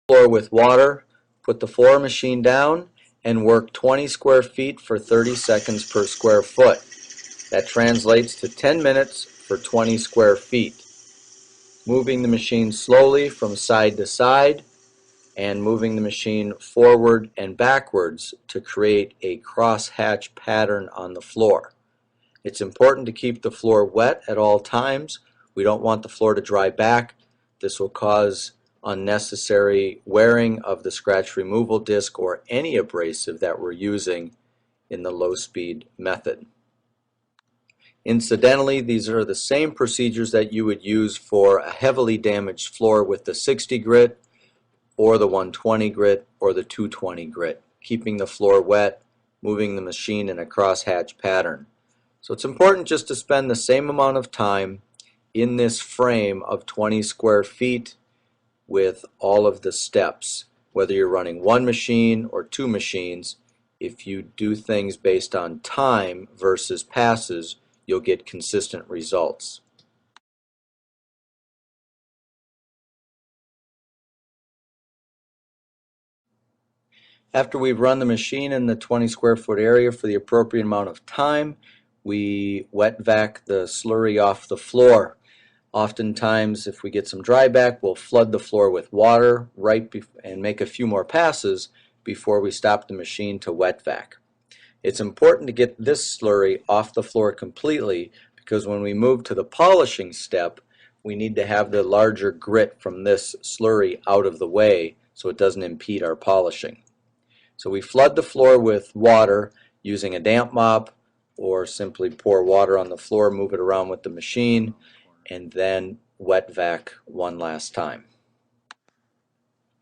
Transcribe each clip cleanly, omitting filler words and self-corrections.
Floor with water, put the floor machine down, and work 20 square feet for 30 seconds per square foot. That translates to 10 minutes for 20 square feet. Moving the machine slowly from side to side and moving the machine forward and backwards to create a crosshatch pattern on the floor. It's important to keep the floor wet at all times. We don't want the floor to dry back. This will cause unnecessary wearing of the scratch removal disc or any abrasive that we're using in the low-speed method. Incidentally, these are the same procedures that you would use for a heavily damaged floor with the 60 grit or the 120 grit or the 220 grit, keeping the floor wet, moving the machine in a crosshatch pattern. So it's important just to spend the same amount of time in this frame of 20 square feet with all of the steps. Whether you're running one machine or two machines, if you do things based on time versus passes, you'll get consistent results. After we've run the machine in the 20 square foot area for the appropriate amount of time, we wet vac the slurry off the floor. Oftentimes, if we get some dry back, we'll flood the floor with water and make a few more passes before we stop the machine to wet vac. It's important to get this slurry off the floor completely because when we move to the polishing step, we need to have the larger grit from this slurry out of the way so it doesn't impede our polishing. So we flood the floor with water using a damp mop or simply pour water on the floor, move it around with the machine, and then wet vac one last time.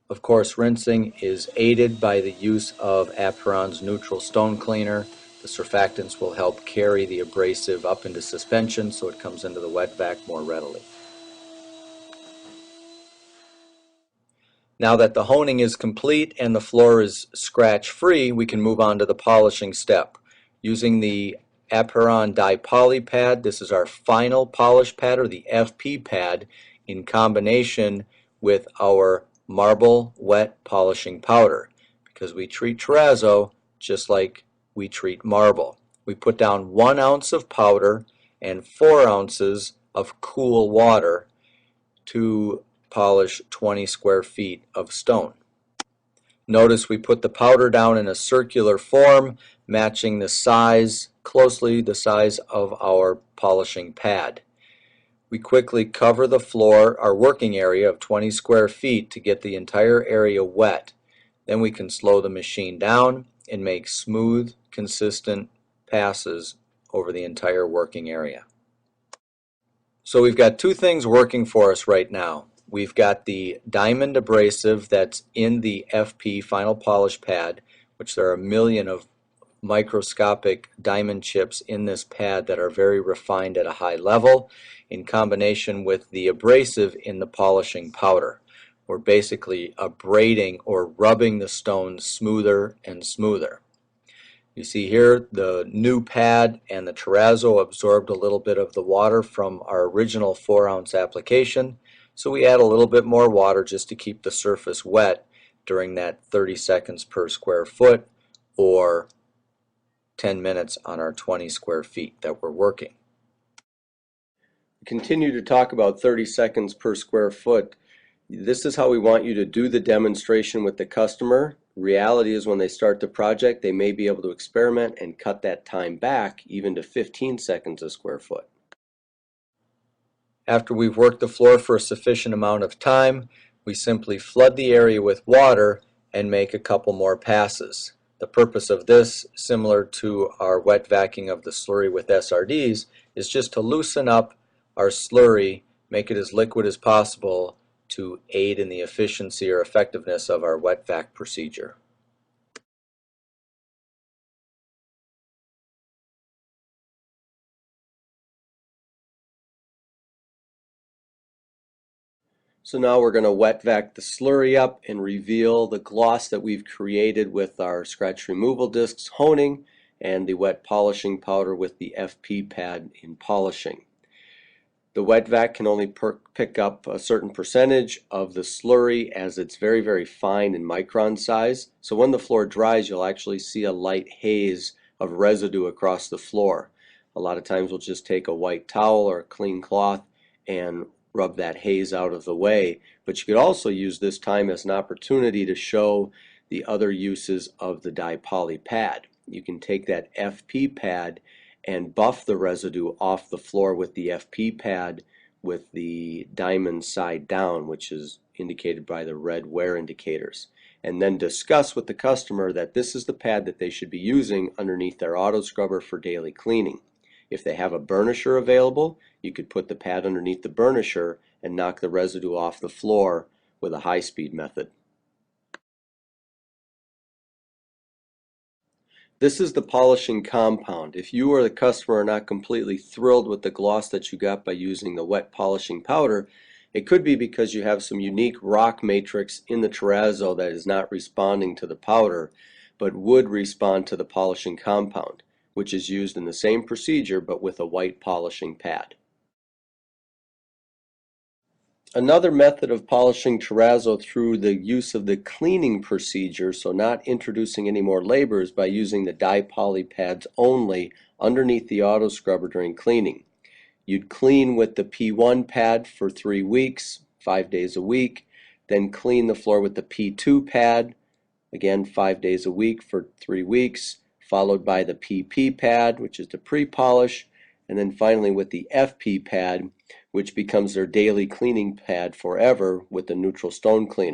Of course, rinsing is aided by the use of Aperon's neutral stone cleaner. The surfactants will help carry the abrasive up into suspension so it comes into the wet vac more readily. Now that the honing is complete and the floor is scratch-free, we can move on to the polishing step. Using the Aperon Dye Poly Pad, this is our final polish pad, or the FP pad, in combination with our marble wet polishing powder, because we treat terrazzo just like we treat marble. We put down 1 ounce of powder and 4 ounces of cool water to polish 20 square feet of stone. Notice we put the powder down in a circular form, matching the size, closely the size of our polishing pad. We quickly cover the floor, our working area of 20 square feet, to get the entire area wet. Then we can slow the machine down and make smooth, consistent passes over the entire working area. So we've got two things working for us right now. We've got the diamond abrasive that's in the FP final polish pad, which there are a million of microscopic diamond chips in this pad that are very refined at a high level, in combination with the abrasive in the polishing powder. We're basically abrading or rubbing the stone smoother and smoother. You see here the new pad and the terrazzo absorbed a little bit of the water from our original 4-ounce application, so we add a little bit more water just to keep the surface wet during that 30 seconds per square foot or 10 minutes on our 20 square feet that we're working. We continue to talk about 30 seconds per square foot. This is how we want you to do the demonstration with the customer. Reality is when they start the project, they may be able to experiment and cut that time back even to 15 seconds a square foot. After we've worked the floor for a sufficient amount of time, we simply flood the area with water and make a couple more passes. The purpose of this, similar to our wet vacuuming of the slurry with SRDs, is just to loosen up our slurry, make it as liquid as possible to aid in the efficiency or effectiveness of our wet vac procedure. So now we're going to wet vac the slurry up and reveal the gloss that we've created with our scratch removal discs honing and the wet polishing powder with the FP pad in polishing. The wet vac can only pick up a certain percentage of the slurry as it's very, very fine in micron size. So when the floor dries, you'll actually see a light haze of residue across the floor. A lot of times we'll just take a white towel or a clean cloth and rub that haze out of the way. But you could also use this time as an opportunity to show the other uses of the di-poly pad. You can take that FP pad and buff the residue off the floor with the FP pad with the diamond side down, which is indicated by the red wear indicators, and then discuss with the customer that this is the pad that they should be using underneath their auto scrubber for daily cleaning. If they have a burnisher available, you could put the pad underneath the burnisher and knock the residue off the floor with a high-speed method. This is the polishing compound. If you or the customer are not completely thrilled with the gloss that you got by using the wet polishing powder, it could be because you have some unique rock matrix in the terrazzo that is not responding to the powder, but would respond to the polishing compound, which is used in the same procedure but with a white polishing pad. Another method of polishing terrazzo through the use of the cleaning procedure, so not introducing any more labor, is by using the di-poly pads only underneath the auto scrubber during cleaning. You'd clean with the P1 pad for 3 weeks, 5 days a week, then clean the floor with the P2 pad, again 5 days a week for 3 weeks, followed by the PP pad, which is the pre-polish, and then finally with the FP pad, which becomes their daily cleaning pad forever with the neutral stone cleaner.